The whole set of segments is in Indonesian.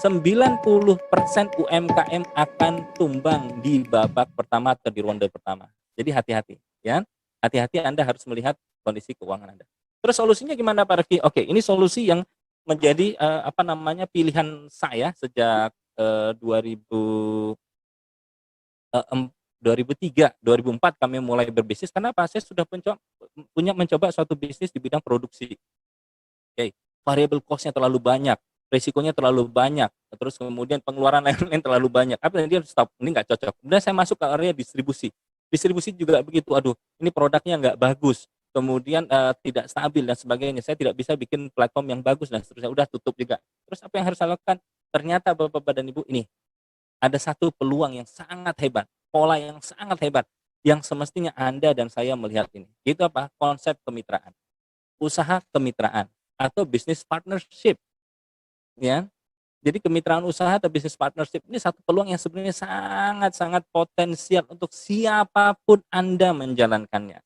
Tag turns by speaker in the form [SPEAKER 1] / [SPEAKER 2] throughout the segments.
[SPEAKER 1] 90% UMKM akan tumbang di babak pertama atau di ronde pertama. Jadi hati-hati, ya. Hati-hati, Anda harus melihat kondisi keuangan Anda. Terus solusinya gimana Pak Rifki? Oke, ini solusi yang menjadi pilihan saya sejak 2000 2003, 2004 kami mulai berbisnis. Kenapa? Saya sudah mencoba suatu bisnis di bidang produksi. Oke, variable cost-nya terlalu banyak, risikonya terlalu banyak, terus kemudian pengeluaran lain-lain terlalu banyak. Apa dia stop, ini nggak cocok. Kemudian saya masuk ke area distribusi. Distribusi juga begitu. Aduh, ini produknya nggak bagus. Kemudian tidak stabil dan sebagainya. Saya tidak bisa bikin platform yang bagus dan seterusnya. Udah tutup juga. Terus apa yang harus saya lakukan? Ternyata Bapak dan Ibu ini ada satu peluang yang sangat hebat, pola yang sangat hebat yang semestinya Anda dan saya melihat ini. Itu apa? Konsep kemitraan. Usaha kemitraan atau business partnership, ya. Jadi kemitraan usaha atau business partnership ini satu peluang yang sebenarnya sangat-sangat potensial untuk siapapun Anda menjalankannya,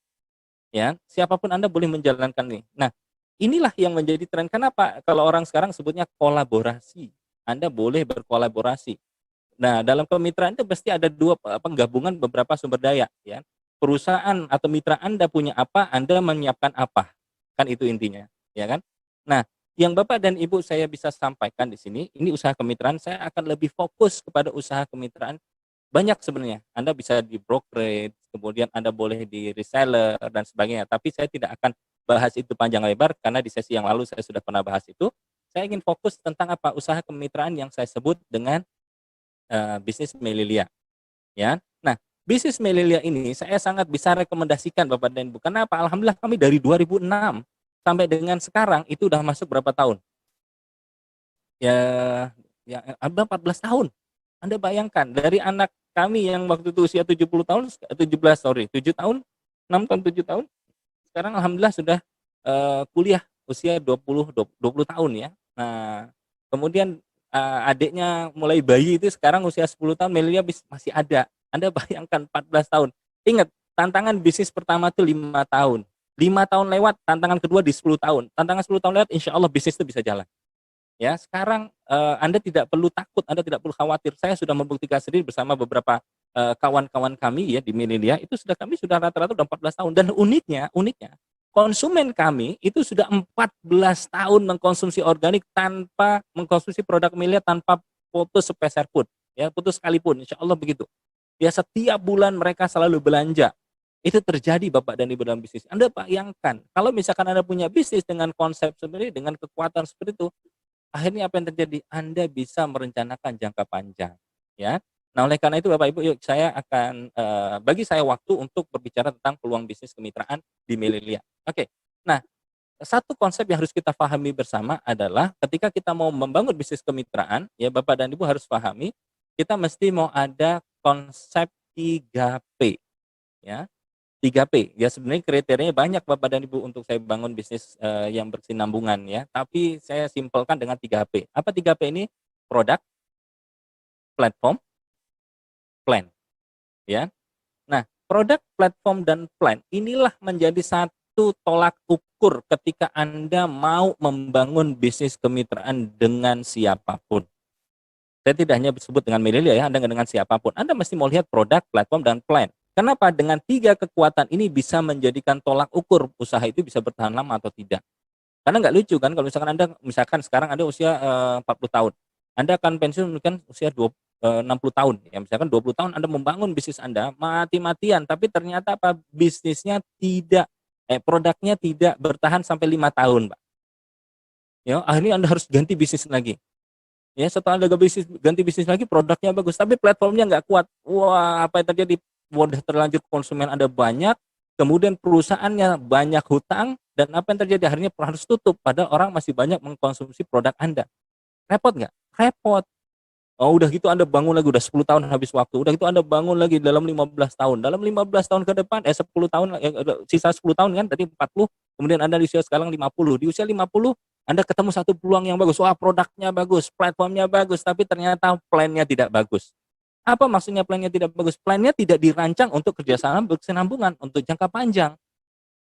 [SPEAKER 1] ya. Siapapun Anda boleh menjalankan ini. Nah, inilah yang menjadi tren. Kenapa? Kalau orang sekarang sebutnya kolaborasi. Anda boleh berkolaborasi. Nah, dalam kemitraan itu pasti ada dua penggabungan beberapa sumber daya, ya. Perusahaan atau mitra Anda punya apa, Anda menyiapkan apa. Kan itu intinya, ya kan? Nah, yang Bapak dan Ibu saya bisa sampaikan di sini, ini usaha kemitraan, saya akan lebih fokus kepada usaha kemitraan. Banyak sebenarnya, Anda bisa di brokerage, kemudian Anda boleh di reseller dan sebagainya. Tapi saya tidak akan bahas itu panjang lebar karena di sesi yang lalu saya sudah pernah bahas itu. Saya ingin fokus tentang apa usaha kemitraan yang saya sebut dengan bisnis Melilia, ya. Nah, bisnis Melilia ini saya sangat bisa rekomendasikan Bapak dan Ibu. Kenapa? Alhamdulillah kami dari 2006 sampai dengan sekarang itu udah masuk berapa tahun? Ya, ya ada 14 tahun. Anda bayangkan dari anak kami yang waktu itu usia 70 tahun, 17 sorry, 7 tahun, 6 tahun, 7 tahun. Sekarang alhamdulillah sudah kuliah usia 20 tahun, ya. Nah, kemudian adiknya mulai bayi itu sekarang usia 10 tahun, Melia masih ada. Anda bayangkan 14 tahun. Ingat, tantangan bisnis pertama itu 5 tahun. 5 tahun lewat, tantangan kedua di 10 tahun. Tantangan 10 tahun lewat, insya Allah bisnis itu bisa jalan. Ya, sekarang Anda tidak perlu takut, Anda tidak perlu khawatir. Saya sudah membuktikan sendiri bersama beberapa kawan-kawan kami ya di Melilia, itu kami sudah rata-rata udah 14 tahun. Dan uniknya konsumen kami itu sudah 14 tahun mengkonsumsi organik tanpa mengkonsumsi produk Melilia tanpa putus sepeser pun, ya, putus sekalipun, insya Allah begitu. Ya, setiap bulan mereka selalu belanja. Itu terjadi Bapak dan Ibu dalam bisnis. Anda bayangkan, kalau misalkan Anda punya bisnis dengan konsep seperti ini, dengan kekuatan seperti itu, akhirnya apa yang terjadi? Anda bisa merencanakan jangka panjang, ya. Nah, oleh karena itu Bapak Ibu, yuk saya akan bagi saya waktu untuk berbicara tentang peluang bisnis kemitraan di Melilia. Oke. Nah, satu konsep yang harus kita pahami bersama adalah ketika kita mau membangun bisnis kemitraan, ya Bapak dan Ibu harus pahami, kita mesti mau ada konsep 3P, ya. 3P, ya sebenarnya kriterianya banyak Bapak dan Ibu untuk saya bangun bisnis yang berkesinambungan, ya. Tapi saya simpelkan dengan 3P. Apa 3P ini? Produk, platform, plan, ya. Nah, produk, platform, dan plan inilah menjadi satu tolak ukur ketika Anda mau membangun bisnis kemitraan dengan siapapun. Saya tidak hanya disebut dengan Melilia, ya, Anda dengan siapapun. Anda mesti mau lihat produk, platform, dan plan. Kenapa? Dengan 3 kekuatan ini bisa menjadikan tolak ukur usaha itu bisa bertahan lama atau tidak. Karena nggak lucu kan kalau misalkan sekarang Anda usia 40 tahun. Anda akan pensiun mungkin usia 60 tahun. Ya, misalkan 20 tahun Anda membangun bisnis Anda mati-matian, tapi ternyata apa? Bisnisnya produknya tidak bertahan sampai 5 tahun, Pak. Ya, akhirnya Anda harus ganti bisnis lagi. Ya, setelah Anda ganti bisnis lagi, produknya bagus, tapi platformnya nggak kuat. Wah, apa yang terjadi? Udah terlanjur konsumen Anda banyak, kemudian perusahaannya banyak hutang, dan apa yang terjadi? Akhirnya harus tutup, padahal orang masih banyak mengkonsumsi produk Anda. Repot nggak? Repot. Oh, udah gitu Anda bangun lagi, udah 10 tahun habis waktu. Udah gitu Anda bangun lagi dalam 15 tahun. Dalam 15 tahun ke depan, 10 tahun, sisa 10 tahun kan, tadi 40, kemudian Anda di usia sekarang 50. Di usia 50, Anda ketemu satu peluang yang bagus. Wah, produknya bagus, platformnya bagus, tapi ternyata plannya tidak bagus. Apa maksudnya plannya tidak bagus? Plannya tidak dirancang untuk kerjasama berkesinambungan, untuk jangka panjang.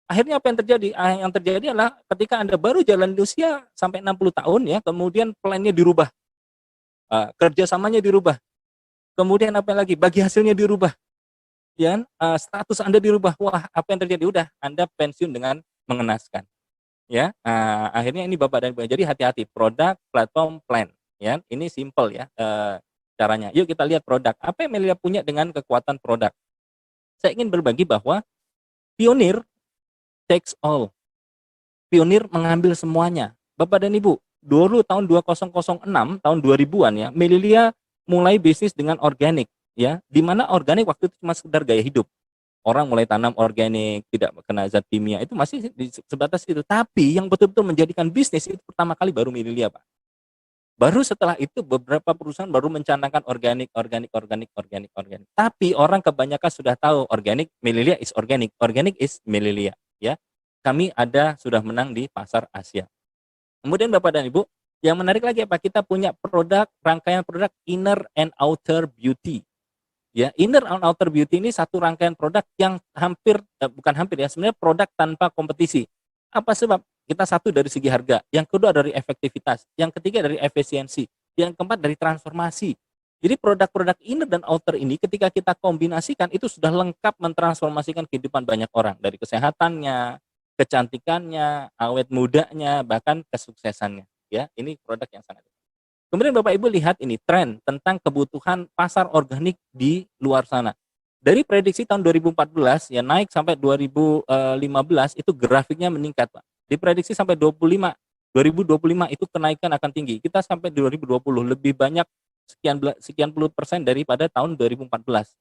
[SPEAKER 1] Akhirnya apa yang terjadi? Yang terjadi adalah ketika Anda baru jalan di usia sampai 60 tahun, ya, kemudian plannya dirubah. kerjasamanya dirubah. Kemudian apa lagi? Bagi hasilnya dirubah. Ya, status Anda dirubah. Wah, apa yang terjadi? Udah, Anda pensiun dengan mengenaskan. Ya, akhirnya ini Bapak dan Ibu. Jadi hati-hati, produk, platform, plan. Ya, ini simple ya caranya. Yuk kita lihat produk. Apa yang Melia punya dengan kekuatan produk? Saya ingin berbagi bahwa pionir takes all. Pionir mengambil semuanya. Bapak dan Ibu, dulu tahun 2006, tahun 2000-an ya, Melilia mulai bisnis dengan organik ya, di mana organik waktu itu cuma sekedar gaya hidup. Orang mulai tanam organik, tidak kena zat kimia, itu masih sebatas itu. Tapi yang betul-betul menjadikan bisnis itu pertama kali baru Melilia, Pak. Baru setelah itu beberapa perusahaan baru mencanangkan organik, organik, organik, organik, organik. Tapi orang kebanyakan sudah tahu organik, Melilia is organic, organic is Melilia. Ya, kami ada sudah menang di pasar Asia. Kemudian Bapak dan Ibu, yang menarik lagi apa? Kita punya produk, rangkaian produk inner and outer beauty. Ya, inner and outer beauty ini satu rangkaian produk yang hampir bukan hampir ya, sebenarnya produk tanpa kompetisi. Apa sebab? Kita satu dari segi harga, yang kedua dari efektivitas, yang ketiga dari efisiensi, yang keempat dari transformasi. Jadi produk-produk inner dan outer ini ketika kita kombinasikan itu sudah lengkap mentransformasikan kehidupan banyak orang, dari kesehatannya, kecantikannya, awet mudanya, bahkan kesuksesannya. Ya, ini produk yang sangat. Kemudian Bapak Ibu lihat ini tren tentang kebutuhan pasar organik di luar sana. Dari prediksi tahun 2014 ya naik sampai 2015 itu grafiknya meningkat, Pak. Diprediksi sampai 2025 itu kenaikan akan tinggi. Kita sampai 2020 lebih banyak sekian puluh persen daripada tahun 2014.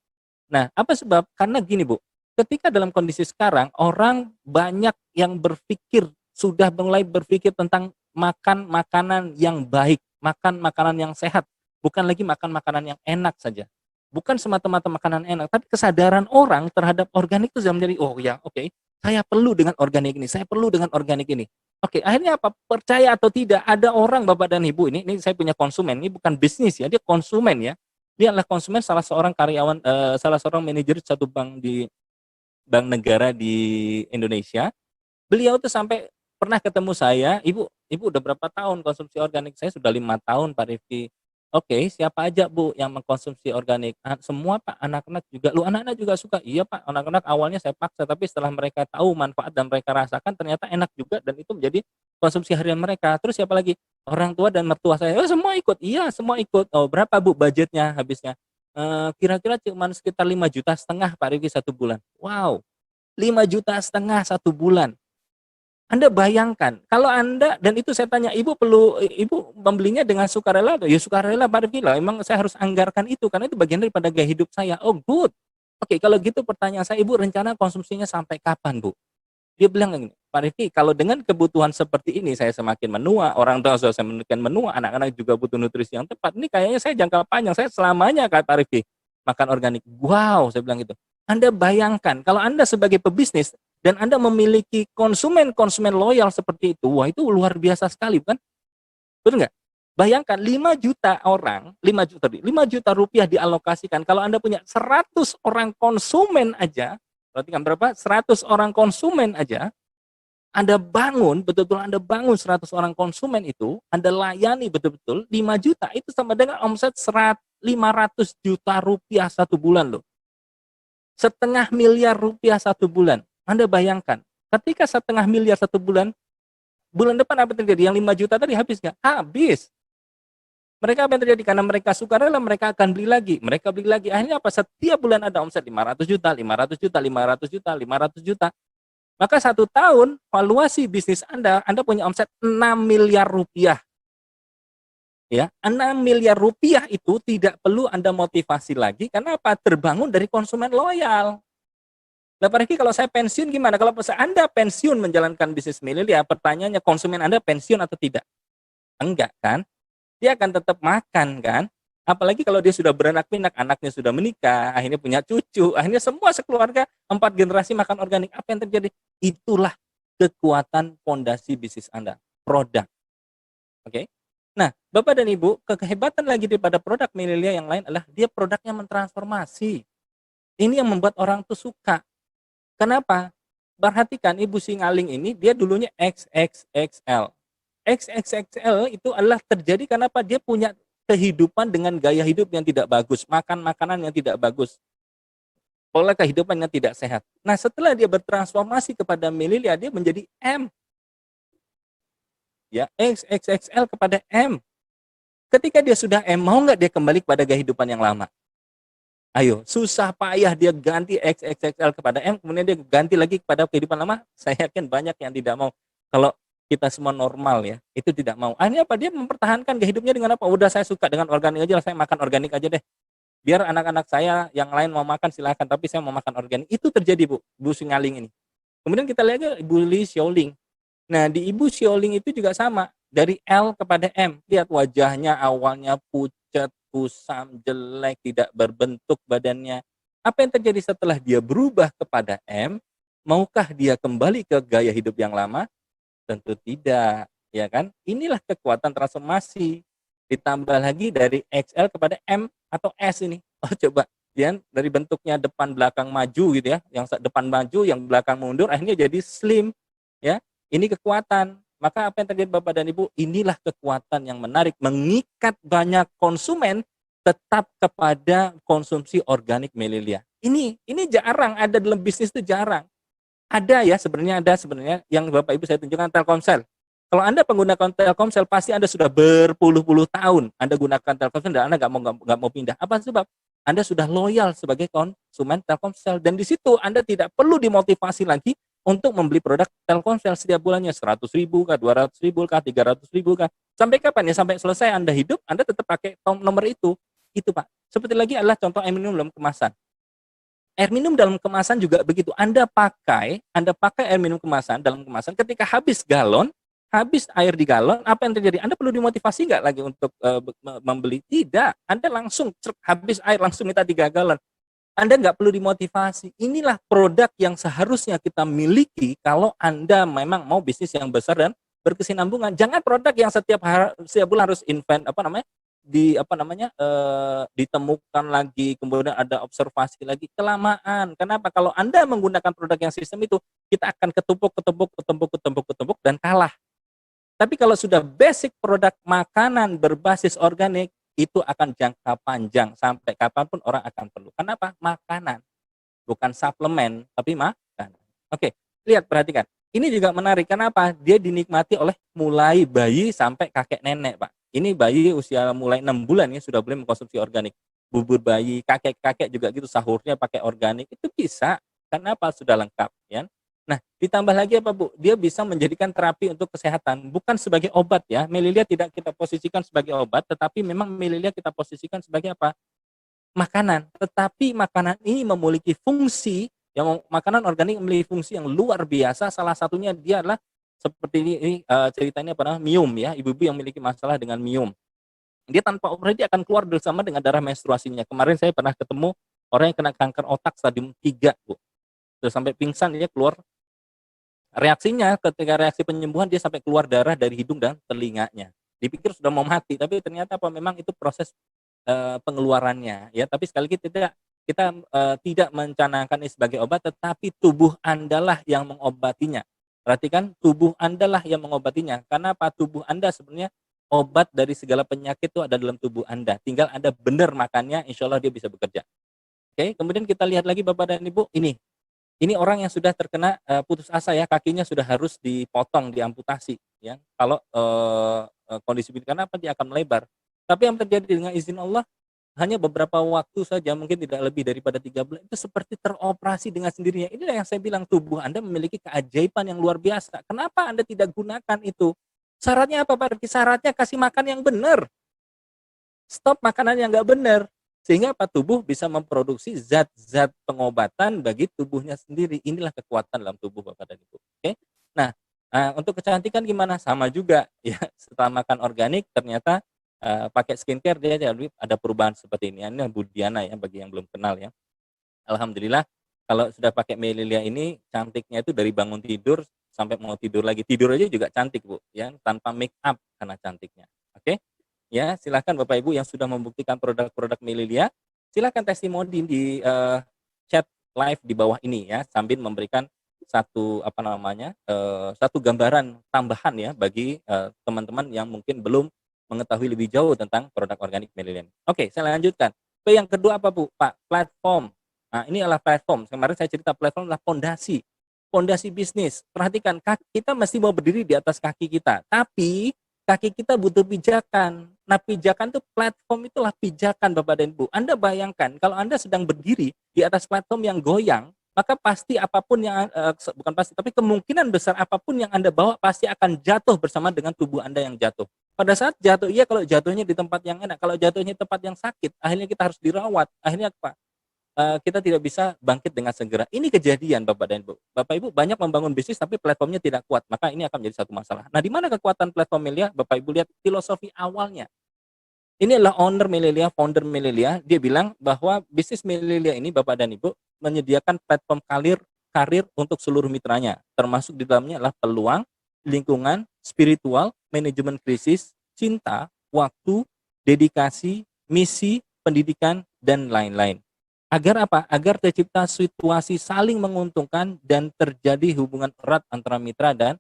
[SPEAKER 1] Nah, apa sebab? Karena gini, Bu. Ketika dalam kondisi sekarang orang banyak yang berpikir sudah mulai berpikir tentang makan makanan yang baik, makan makanan yang sehat, bukan lagi makan makanan yang enak saja. Bukan semata-mata makanan enak, tapi kesadaran orang terhadap organik itu sudah menjadi, oh ya, oke, saya perlu dengan organik ini, saya perlu dengan organik ini. Oke, akhirnya apa? Percaya atau tidak, ada orang Bapak dan Ibu ini saya punya konsumen, ini bukan bisnis ya, dia konsumen ya. Dia adalah konsumen salah seorang karyawan, salah seorang manajer satu bank negara di Indonesia. Beliau tuh sampai pernah ketemu saya, "Ibu udah berapa tahun konsumsi organik?" "Saya sudah 5 tahun, Pak Rifki." "Oke, siapa aja, Bu, yang mengkonsumsi organik?" "Semua, Pak, anak-anak juga." "Loh, anak-anak juga suka?" "Iya, Pak, anak-anak awalnya saya paksa, tapi setelah mereka tahu manfaat dan mereka rasakan ternyata enak juga dan itu menjadi konsumsi harian mereka." "Terus siapa lagi?" "Orang tua dan mertua saya." "Oh, semua ikut?" "Iya, semua ikut." "Oh, berapa, Bu, budgetnya habisnya?" Kira-kira cuman sekitar 5,5 juta Pak Rifki 1 bulan." "Wow, 5,5 juta 1 bulan." Anda bayangkan, kalau Anda dan itu saya tanya, Ibu membelinya dengan sukarela atau?" "Ya sukarela Pak Rifki lah, emang saya harus anggarkan itu, karena itu bagian daripada gaya hidup saya." "Oh good, oke kalau gitu pertanyaan saya, Ibu rencana konsumsinya sampai kapan, Bu?" Dia bilang gini, "Pak Rifki kalau dengan kebutuhan seperti ini saya semakin menua, orang tua saya semakin menua, anak-anak juga butuh nutrisi yang tepat, ini kayaknya saya jangka panjang, saya selamanya Kak Pak Rifki makan organik." "Wow," saya bilang gitu. Anda bayangkan kalau Anda sebagai pebisnis dan Anda memiliki konsumen-konsumen loyal seperti itu, wah itu luar biasa sekali bukan? Betul nggak? Bayangkan 5 juta orang, 5 juta rupiah dialokasikan, kalau Anda punya 100 orang konsumen aja, berarti kan berapa? 100 orang konsumen aja, Anda bangun, betul-betul Anda bangun 100 orang konsumen itu, Anda layani betul-betul 5 juta, itu sama dengan omset 500 juta rupiah 1 bulan loh. 500 000 000 rupiah 1 bulan. Anda bayangkan, ketika 500 000 000 1 bulan, bulan depan apa terjadi? Yang 5 juta tadi habis nggak? Habis. Mereka apa yang terjadi? Karena mereka sukarela, mereka akan beli lagi. Mereka beli lagi. Akhirnya apa? Setiap bulan ada omset 500 juta, 500 juta, 500 juta, 500 juta. Maka 1 tahun valuasi bisnis Anda punya omset 6 miliar rupiah. Ya, 6 miliar rupiah itu tidak perlu Anda motivasi lagi karena apa? Terbangun dari konsumen loyal. Lah Pak Rifki kalau saya pensiun gimana? Kalau Anda pensiun menjalankan bisnis Melilia, pertanyaannya konsumen Anda pensiun atau tidak? Enggak kan? Dia akan tetap makan kan? Apalagi kalau dia sudah beranak pinak, anaknya sudah menikah, akhirnya punya cucu, akhirnya semua sekeluarga 4 generasi makan organik. Apa yang terjadi? Itulah kekuatan fondasi bisnis Anda, produk. Oke? Nah, Bapak dan Ibu, kehebatan lagi daripada produk Melilia yang lain adalah dia produknya mentransformasi. Ini yang membuat orang tuh suka. Kenapa? Perhatikan Ibu Singaling ini dia dulunya XXXL. XXXL itu adalah terjadi karena apa? Dia punya kehidupan dengan gaya hidup yang tidak bagus, makan makanan yang tidak bagus, pola kehidupan yang tidak sehat. Nah, setelah dia bertransformasi kepada Melilia, dia menjadi M, ya, XXXL kepada M. Ketika dia sudah M, mau nggak dia kembali kepada kehidupan yang lama? Ayo, susah payah dia ganti XXXL kepada M, kemudian dia ganti lagi kepada kehidupan lama. Saya yakin banyak yang tidak mau. Kalau kita semua normal ya, itu tidak mau. Akhirnya apa? Dia mempertahankan hidupnya dengan apa? Udah, saya suka dengan organik aja, saya makan organik aja deh. Biar anak-anak saya yang lain mau makan silahkan, tapi saya mau makan organik. Itu terjadi, Bu Singaling ini. Kemudian kita lihat juga Ibu Li Xiaoling. Nah, di Ibu Xiaoling itu juga sama, dari L kepada M. Lihat wajahnya awalnya pucat, kusam, jelek, tidak berbentuk badannya. Apa yang terjadi setelah dia berubah kepada M? Maukah dia kembali ke gaya hidup yang lama? Tentu tidak, ya kan? Inilah kekuatan transformasi. Ditambah lagi dari XL kepada M atau S ini. Oh, coba ya, dari bentuknya depan belakang maju gitu ya, yang depan maju, yang belakang mundur, akhirnya jadi slim, ya. Ini kekuatan. Maka apa yang terjadi Bapak dan Ibu? Inilah kekuatan yang menarik, mengikat banyak konsumen tetap kepada konsumsi organik Melilia. Ini jarang ada dalam bisnis, itu jarang. Ada sebenarnya yang Bapak Ibu saya tunjukkan Telkomsel. Kalau Anda pengguna Telkomsel, pasti Anda sudah berpuluh-puluh tahun Anda gunakan Telkomsel dan Anda nggak mau pindah. Apa sebab? Anda sudah loyal sebagai konsumen Telkomsel, dan di situ Anda tidak perlu dimotivasi lagi untuk membeli produk Telkomsel setiap bulannya 100.000 kah, 200.000 kah, 300.000 kah. Sampai kapan ya? Sampai selesai Anda hidup, Anda tetap pakai nomor itu. Itu, Pak. Seperti lagi adalah contoh air minum dalam kemasan. Air minum dalam kemasan juga begitu. Anda pakai air minum kemasan dalam kemasan, ketika habis galon, habis air di galon, apa yang terjadi? Anda perlu dimotivasi nggak lagi untuk membeli? Tidak. Anda langsung habis air langsung minta 3 galon. Anda nggak perlu dimotivasi. Inilah produk yang seharusnya kita miliki kalau Anda memang mau bisnis yang besar dan berkesinambungan. Jangan produk yang setiap bulan harus invent ditemukan lagi, kemudian ada observasi lagi, kelamaan. Kenapa? Kalau Anda menggunakan produk yang sistem itu, kita akan ketumpuk dan kalah. Tapi kalau sudah basic produk makanan berbasis organik, itu akan jangka panjang, sampai kapanpun orang akan perlu. Kenapa? Makanan, bukan suplemen, tapi makanan. Oke, lihat, perhatikan. Ini juga menarik. Kenapa? Dia dinikmati oleh mulai bayi sampai kakek nenek, Pak. Ini bayi usia mulai 6 bulan ya sudah boleh mengkonsumsi organik. Bubur bayi, kakek-kakek juga gitu, sahurnya pakai organik. Itu bisa. Kenapa? Sudah lengkap, ya. Nah, ditambah lagi apa, Bu? Dia bisa menjadikan terapi untuk kesehatan, bukan sebagai obat ya. Melilia tidak kita posisikan sebagai obat, tetapi memang Melilia kita posisikan sebagai apa? Makanan. Tetapi makanan ini memiliki fungsi, yang makanan organik memiliki fungsi yang luar biasa. Salah satunya dia adalah seperti ini ceritanya pada miom ya, ibu-ibu yang memiliki masalah dengan miom. Dia tanpa operasi dia akan keluar bersama dengan darah menstruasinya. Kemarin saya pernah ketemu orang yang kena kanker otak stadium 3, Bu. Terus sampai pingsan, dia keluar. Reaksinya ketika reaksi penyembuhan, dia sampai keluar darah dari hidung dan telinganya. Dipikir sudah mau mati, tapi ternyata apa, memang itu proses pengeluarannya ya. Tapi sekali lagi kita tidak mencanangkan ini sebagai obat, tetapi tubuh Anda lah yang mengobatinya. Perhatikan, tubuh Anda lah yang mengobatinya. Karena apa? Tubuh Anda sebenarnya obat dari segala penyakit itu ada dalam tubuh Anda. Tinggal Anda benar makannya, insya Allah dia bisa bekerja. Oke, kemudian kita lihat lagi Bapak dan Ibu, ini orang yang sudah terkena putus asa ya, kakinya sudah harus dipotong, diamputasi ya. Kalau kondisi begini, karena apa? Dia akan melebar. Tapi yang terjadi dengan izin Allah, hanya beberapa waktu saja, mungkin tidak lebih daripada 3 bulan, itu seperti teroperasi dengan sendirinya. Inilah yang saya bilang, tubuh Anda memiliki keajaiban yang luar biasa. Kenapa Anda tidak gunakan itu? Syaratnya apa, Pak? Syaratnya kasih makan yang benar. Stop makanan yang nggak benar. Sehingga apa? Tubuh bisa memproduksi zat-zat pengobatan bagi tubuhnya sendiri. Inilah kekuatan dalam tubuh Bapak dan Ibu. Oke. Nah, untuk kecantikan gimana? Sama juga ya. Setelah makan organik ternyata pakai skincare dia ada perubahan seperti ini. Ini Bu Diana ya, bagi yang belum kenal ya. Alhamdulillah kalau sudah pakai Melilia ini, cantiknya itu dari bangun tidur sampai mau tidur lagi. Tidur aja juga cantik, Bu, ya, tanpa make up karena cantiknya. Oke. Ya, silakan Bapak Ibu yang sudah membuktikan produk-produk Melilia, silakan testimoni di chat live di bawah ini ya, sambil memberikan satu gambaran tambahan ya bagi teman-teman yang mungkin belum mengetahui lebih jauh tentang produk organik milenial. Oke, saya lanjutkan. P yang kedua apa Bu? Pak, platform. Nah, ini adalah platform. Kemarin saya cerita platform adalah pondasi. Pondasi bisnis. Perhatikan, kita mesti mau berdiri di atas kaki kita. Tapi kaki kita butuh pijakan. Nah, pijakan itu platform itulah pijakan Bapak dan Ibu. Anda bayangkan kalau Anda sedang berdiri di atas platform yang goyang, maka pasti apapun yang bukan pasti, tapi kemungkinan besar apapun yang Anda bawa pasti akan jatuh bersama dengan tubuh Anda yang jatuh. Pada saat jatuh, iya kalau jatuhnya di tempat yang enak, kalau jatuhnya di tempat yang sakit, akhirnya kita harus dirawat. Akhirnya apa? Kita tidak bisa bangkit dengan segera. Ini kejadian Bapak dan Ibu. Bapak Ibu banyak membangun bisnis tapi platformnya tidak kuat, maka ini akan menjadi satu masalah. Nah, di mana kekuatan platform Melia? Bapak Ibu lihat filosofi awalnya. Ini adalah owner Melilia, founder Melilia. Dia bilang bahwa bisnis Melilia ini Bapak dan Ibu menyediakan platform karir untuk seluruh mitranya, termasuk di dalamnya adalah peluang, lingkungan, spiritual, manajemen krisis, cinta, waktu, dedikasi, misi, pendidikan, dan lain-lain. Agar apa? Agar tercipta situasi saling menguntungkan dan terjadi hubungan erat antara mitra dan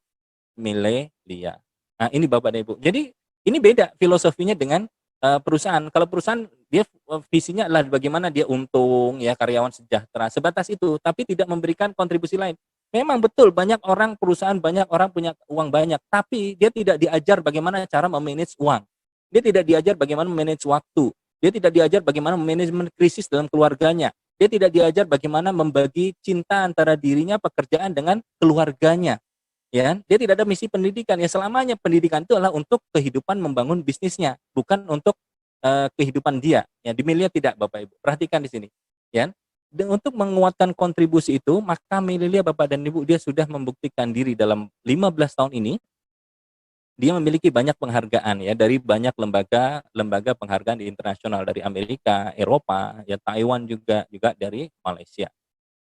[SPEAKER 1] Melilia. Nah, ini Bapak dan Ibu. Jadi ini beda filosofinya dengan perusahaan. Kalau perusahaan dia visinya adalah bagaimana dia untung, ya karyawan sejahtera, sebatas itu, tapi tidak memberikan kontribusi lain. Memang betul banyak orang perusahaan, banyak orang punya uang banyak, tapi dia tidak diajar bagaimana cara memanage uang. Dia tidak diajar bagaimana memanage waktu. Dia tidak diajar bagaimana manajemen krisis dalam keluarganya. Dia tidak diajar bagaimana membagi cinta antara dirinya, pekerjaan dengan keluarganya. Ya, dia tidak ada misi pendidikan. Ya selamanya pendidikan itu adalah untuk kehidupan membangun bisnisnya, bukan untuk kehidupan dia. Ya, di Melia tidak Bapak Ibu. Perhatikan di sini. Ya. Dan untuk menguatkan kontribusi itu, maka Melia Bapak dan Ibu dia sudah membuktikan diri dalam 15 tahun ini. Dia memiliki banyak penghargaan ya dari banyak lembaga penghargaan di internasional dari Amerika, Eropa, ya Taiwan juga dari Malaysia.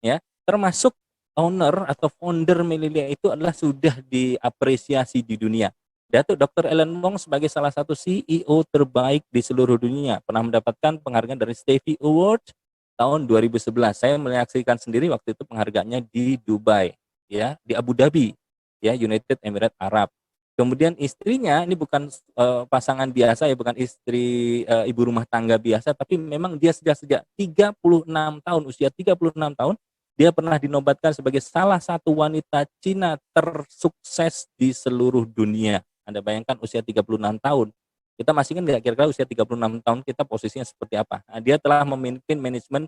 [SPEAKER 1] Ya, termasuk owner atau founder Melilia itu adalah sudah diapresiasi di dunia. Datuk Dr. Alan Wong sebagai salah satu CEO terbaik di seluruh dunia pernah mendapatkan penghargaan dari Stevie Award tahun 2011. Saya menyaksikan sendiri waktu itu penghargaannya di Dubai, ya, di Abu Dhabi, ya, United Emirates Arab. Kemudian istrinya ini bukan pasangan biasa ya, bukan istri ibu rumah tangga biasa, tapi memang dia sejak 36 tahun, usia 36 tahun, dia pernah dinobatkan sebagai salah satu wanita Cina tersukses di seluruh dunia. Anda bayangkan usia 36 tahun. Kita masih kan kira-kira usia 36 tahun kita posisinya seperti apa. Nah, dia telah memimpin manajemen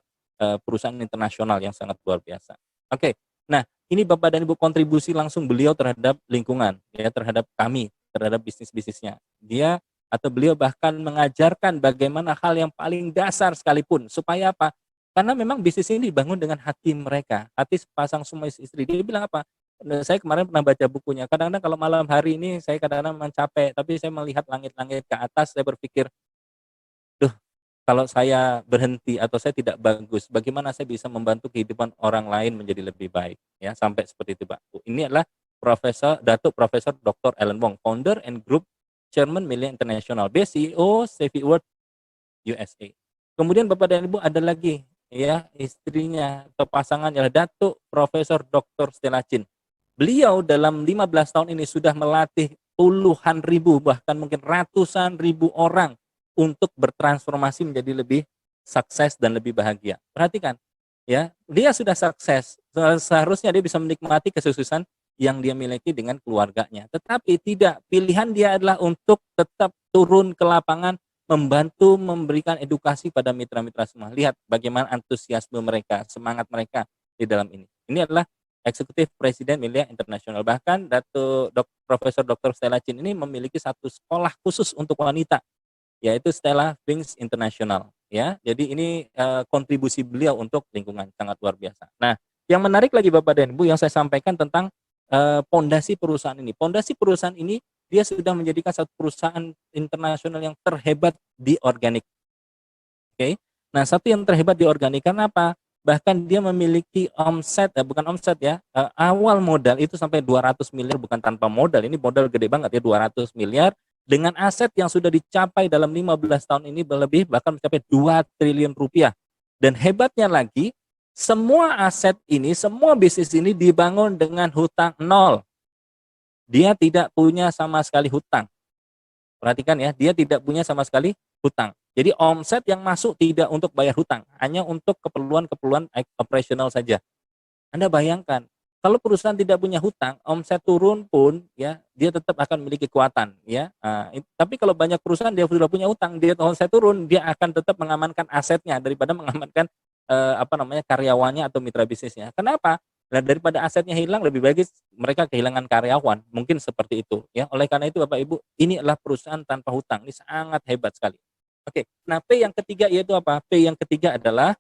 [SPEAKER 1] perusahaan internasional yang sangat luar biasa. Oke. Nah, ini Bapak dan Ibu kontribusi langsung beliau terhadap lingkungan, ya, terhadap kami, terhadap bisnis-bisnisnya. Dia atau beliau bahkan mengajarkan bagaimana hal yang paling dasar sekalipun supaya apa? Karena memang bisnis ini dibangun dengan hati mereka, hati sepasang suami istri. Dia bilang apa? Saya kemarin pernah baca bukunya. Kadang-kadang kalau malam hari ini saya kadang-kadang capek, tapi saya melihat langit-langit ke atas, saya berpikir, duh, kalau saya berhenti atau saya tidak bagus, bagaimana saya bisa membantu kehidupan orang lain menjadi lebih baik, ya, sampai seperti itu, Pak. Ini adalah Datuk Profesor Dr. Alan Wong, founder and group chairman Melia International, CEO Stevie Award USA. Kemudian Bapak dan Ibu ada lagi, ya, istrinya atau pasangannya Datuk Profesor Dr. Stella Chin. Beliau dalam 15 tahun ini sudah melatih puluhan ribu, bahkan mungkin ratusan ribu orang untuk bertransformasi menjadi lebih sukses dan lebih bahagia. Perhatikan, ya, dia sudah sukses. Seharusnya dia bisa menikmati kesuksesan yang dia miliki dengan keluarganya. Tetapi tidak, pilihan dia adalah untuk tetap turun ke lapangan, membantu memberikan edukasi pada mitra-mitra semua. Lihat bagaimana antusiasme mereka, semangat mereka di dalam ini. Ini adalah Eksekutif Presiden Melia Internasional. Bahkan Profesor Dr. Stella Chin ini memiliki satu sekolah khusus untuk wanita, yaitu Stella Wings International. Ya, jadi ini kontribusi beliau untuk lingkungan sangat luar biasa. Nah, yang menarik lagi Bapak dan Ibu yang saya sampaikan tentang pondasi perusahaan ini. Pondasi perusahaan ini dia sudah menjadikan satu perusahaan internasional yang terhebat di organik. Oke. Nah, satu yang terhebat di organik karena apa? Bahkan dia memiliki omset, bukan omset ya, awal modal itu sampai 200 miliar bukan tanpa modal. Ini modal gede banget ya, 200 miliar dengan aset yang sudah dicapai dalam 15 tahun ini lebih bahkan mencapai 2 triliun rupiah. Dan hebatnya lagi, semua aset ini, semua bisnis ini dibangun dengan hutang nol. Dia tidak punya sama sekali hutang. Perhatikan ya, dia tidak punya sama sekali hutang. Jadi omset yang masuk tidak untuk bayar hutang, hanya untuk keperluan-keperluan operasional saja. Anda bayangkan, kalau perusahaan tidak punya hutang, omset turun pun ya, dia tetap akan memiliki kekuatan ya. Tapi kalau banyak perusahaan dia sudah punya hutang, dia omset turun, dia akan tetap mengamankan asetnya daripada mengamankan apa namanya karyawannya atau mitra bisnisnya. Kenapa? Nah, daripada asetnya hilang lebih baik mereka kehilangan karyawan, mungkin seperti itu ya. Oleh karena itu Bapak Ibu, ini adalah perusahaan tanpa hutang. Ini sangat hebat sekali. Oke. Nah, P yang ketiga yaitu apa? P yang ketiga adalah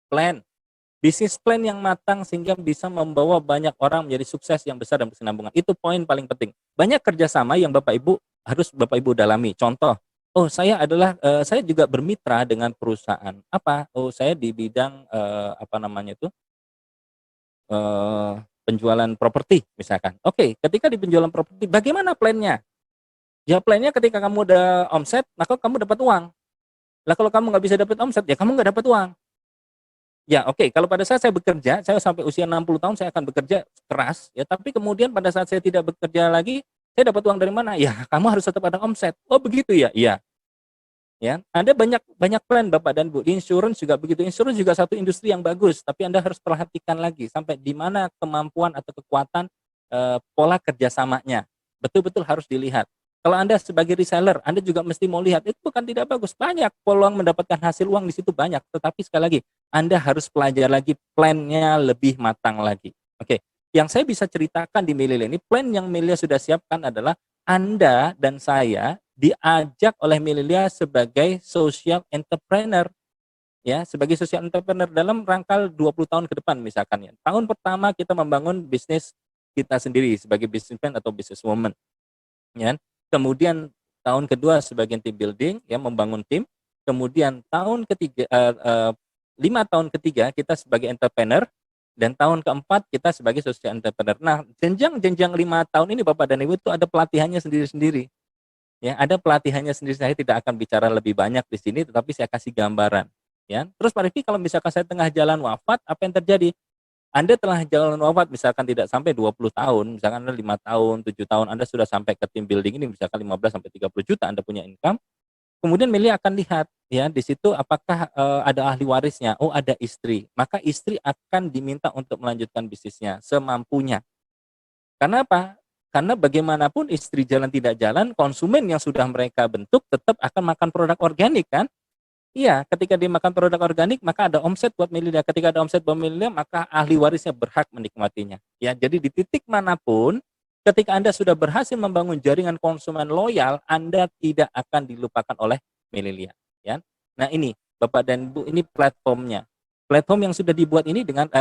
[SPEAKER 1] plan. Bisnis plan yang matang sehingga bisa membawa banyak orang menjadi sukses yang besar dan berkesinambungan. Itu poin paling penting. Banyak kerjasama yang Bapak Ibu harus Bapak Ibu dalami. Contoh, oh saya adalah saya juga bermitra dengan perusahaan apa? Oh saya di bidang apa namanya itu penjualan properti misalkan. Oke, ketika di penjualan properti, bagaimana plannya? Ya plannya ketika kamu udah omset, maka kamu dapat uang. Lah kalau kamu nggak bisa dapat omset, ya kamu nggak dapat uang. Ya, oke. Kalau pada saat saya bekerja, saya sampai usia 60 tahun saya akan bekerja keras, ya. Tapi kemudian pada saat saya tidak bekerja lagi, saya dapat uang dari mana? Ya, kamu harus tetap ada omset. Oh, begitu ya? Iya, ya. Ada banyak banyak plan Bapak dan Bu. Insurance juga begitu. Insurance juga satu industri yang bagus, tapi Anda harus perhatikan lagi sampai di mana kemampuan atau kekuatan pola kerjasamanya. Betul-betul harus dilihat. Kalau Anda sebagai reseller, Anda juga mesti mau lihat, itu bukan tidak bagus. Banyak peluang mendapatkan hasil uang di situ banyak. Tetapi sekali lagi, Anda harus pelajari lagi plan-nya lebih matang lagi. Oke, yang saya bisa ceritakan di Millia ini, plan yang Millia sudah siapkan adalah Anda dan saya diajak oleh Millia sebagai social entrepreneur. Ya, sebagai social entrepreneur dalam rangka 20 tahun ke depan misalkan ya. Tahun pertama kita membangun bisnis kita sendiri sebagai businessman atau businesswoman. Ya. Kemudian tahun kedua sebagai team building ya membangun tim. Kemudian tahun ketiga 5 tahun ketiga kita sebagai entrepreneur dan tahun keempat kita sebagai social entrepreneur. Nah, jenjang 5 tahun ini Bapak dan Ibu itu ada pelatihannya sendiri-sendiri. Ya, ada pelatihannya sendiri. Saya tidak akan bicara lebih banyak di sini tetapi saya kasih gambaran, ya. Terus Pak Rifki kalau misalkan saya tengah jalan wafat, apa yang terjadi? Anda telah jalan wafat misalkan tidak sampai 20 tahun, misalkan Anda 5 tahun, 7 tahun, Anda sudah sampai ke team building ini misalkan 15 sampai 30 juta Anda punya income, kemudian Millia akan lihat ya di situ apakah ada ahli warisnya, oh ada istri, maka istri akan diminta untuk melanjutkan bisnisnya semampunya. Karena apa? Karena bagaimanapun istri jalan tidak jalan, konsumen yang sudah mereka bentuk tetap akan makan produk organik kan? Iya, ketika dia makan produk organik, maka ada omset buat Millia. Ketika ada omset buat Millia, maka ahli warisnya berhak menikmatinya. Ya, jadi di titik manapun, ketika Anda sudah berhasil membangun jaringan konsumen loyal, Anda tidak akan dilupakan oleh Millia. Ya, nah ini Bapak dan Bu, ini platformnya. Platform yang sudah dibuat ini dengan,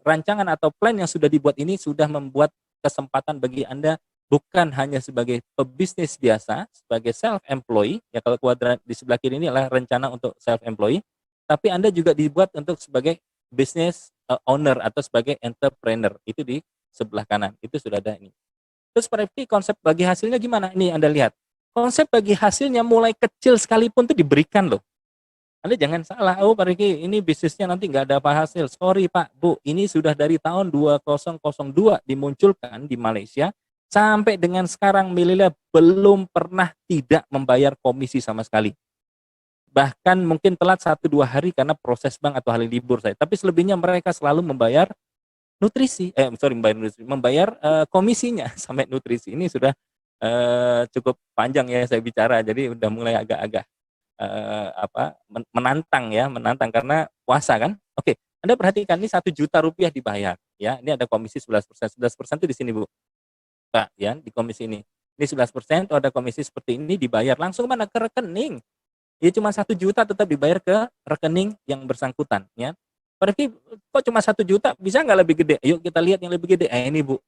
[SPEAKER 1] rancangan atau plan yang sudah dibuat ini sudah membuat kesempatan bagi Anda bukan hanya sebagai pebisnis biasa, sebagai self-employed, ya kalau kuadran di sebelah kiri ini adalah rencana untuk self-employed, tapi Anda juga dibuat untuk sebagai business owner atau sebagai entrepreneur, itu di sebelah kanan, itu sudah ada ini. Terus Pak Rifki, konsep bagi hasilnya gimana? Ini Anda lihat, konsep bagi hasilnya mulai kecil sekalipun itu diberikan loh. Anda jangan salah, oh Pak Rifki, ini bisnisnya nanti nggak ada apa hasil. Sorry Pak, Bu, ini sudah dari tahun 2002 dimunculkan di Malaysia, sampai dengan sekarang Millia belum pernah tidak membayar komisi sama sekali. Bahkan mungkin telat 1-2 hari karena proses bank atau hari libur saya. Tapi selebihnya mereka selalu membayar nutrisi, membayar komisinya sampai nutrisi. Ini sudah cukup panjang ya saya bicara, jadi udah mulai agak-agak menantang ya, menantang karena puasa kan. Oke, Anda perhatikan ini 1 juta rupiah dibayar ya. Ini ada komisi 11%. 11% itu di sini Bu. Pak, ya, di komisi ini. Ini 11% atau ada komisi seperti ini dibayar langsung mana ke rekening. Ya cuma 1 juta tetap dibayar ke rekening yang bersangkutan ya. Pak Rifki, kok cuma 1 juta, bisa nggak lebih gede? Yuk kita lihat yang lebih gede. Ini Bu.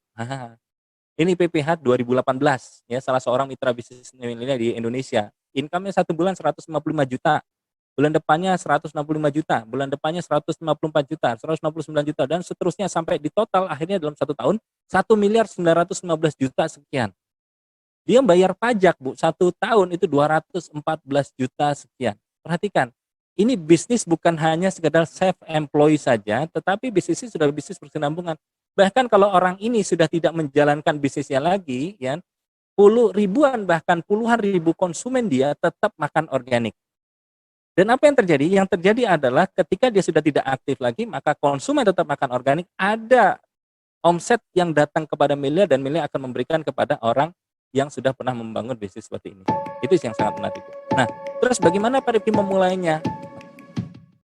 [SPEAKER 1] Ini PPH 2018 ya, salah seorang mitra bisnis Millia di Indonesia. Income-nya 1 bulan 155 juta. Bulan depannya 165 juta, bulan depannya 154 juta, 169 juta dan seterusnya sampai di total akhirnya dalam 1 tahun 1.915 juta sekian. Dia bayar pajak Bu, 1 tahun itu 214 juta sekian. Perhatikan, ini bisnis bukan hanya sekedar self-employed saja, tetapi bisnisnya sudah bisnis berkesinambungan. Bahkan kalau orang ini sudah tidak menjalankan bisnisnya lagi, ya, ribuan bahkan puluhan ribu konsumen dia tetap makan organik. Dan apa yang terjadi? Yang terjadi adalah ketika dia sudah tidak aktif lagi, maka konsumen tetap makan organik, ada omset yang datang kepada Melia dan Melia akan memberikan kepada orang yang sudah pernah membangun bisnis seperti ini. Itu yang sangat menarik. Nah, terus bagaimana Pak Rifki memulainya?